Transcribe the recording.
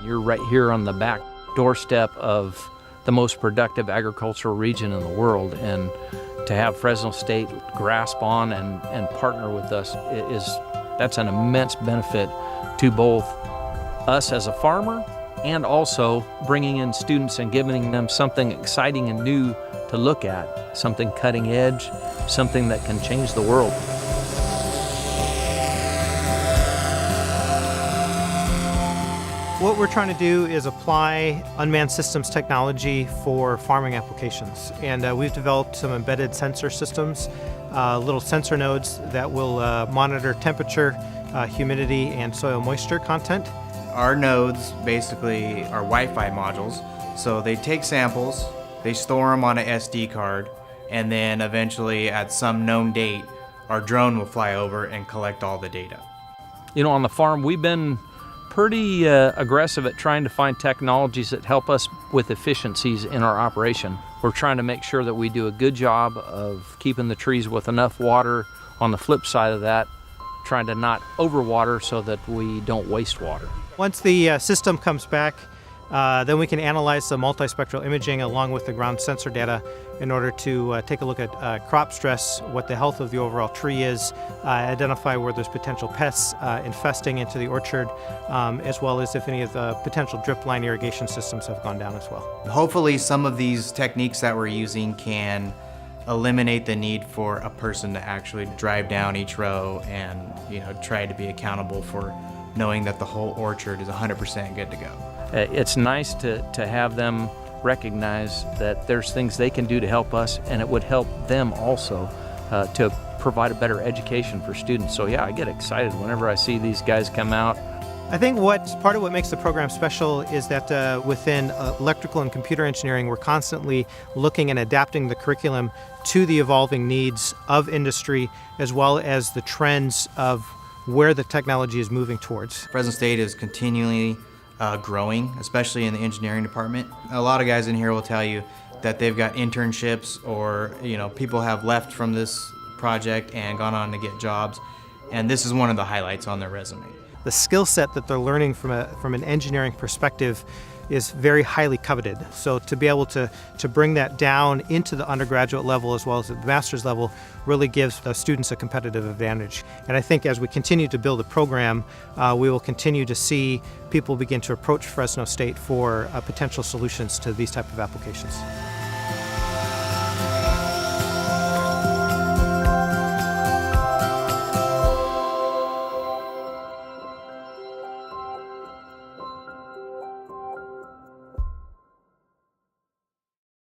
You're right here on the back doorstep of the most productive agricultural region in the world, and to have Fresno State grasp on and partner with us that's an immense benefit to both us as a farmer and also bringing in students and giving them something exciting and new to look at, something cutting edge, something that can change the world. What we're trying to do is apply unmanned systems technology for farming applications. And we've developed some embedded sensor systems, little sensor nodes that will monitor temperature, humidity, and soil moisture content. Our nodes basically are Wi-Fi modules. So they take samples, they store them on an SD card, and then eventually at some known date, our drone will fly over and collect all the data. You know, on the farm, we've been pretty aggressive at trying to find technologies that help us with efficiencies in our operation. We're trying to make sure that we do a good job of keeping the trees with enough water. On the flip side of that, trying to not overwater so that we don't waste water. Once the system comes back, then we can analyze the multispectral imaging along with the ground sensor data in order to take a look at crop stress, what the health of the overall tree is, identify where there's potential pests infesting into the orchard, as well as if any of the potential drip line irrigation systems have gone down as well. Hopefully some of these techniques that we're using can eliminate the need for a person to actually drive down each row and try to be accountable for knowing that the whole orchard is 100% good to go. It's nice to have them recognize that there's things they can do to help us, and it would help them also to provide a better education for students. So yeah, I get excited whenever I see these guys come out. I think part of what makes the program special is that within electrical and computer engineering, we're constantly looking and adapting the curriculum to the evolving needs of industry, as well as the trends of where the technology is moving towards. Fresno State is continually growing, especially in the engineering department. A lot of guys in here will tell you that they've got internships, or people have left from this project and gone on to get jobs, and this is one of the highlights on their resume. The skill set that they're learning from an engineering perspective is very highly coveted. So to be able to bring that down into the undergraduate level as well as at the master's level really gives the students a competitive advantage. And I think as we continue to build the program, we will continue to see people begin to approach Fresno State for potential solutions to these type of applications.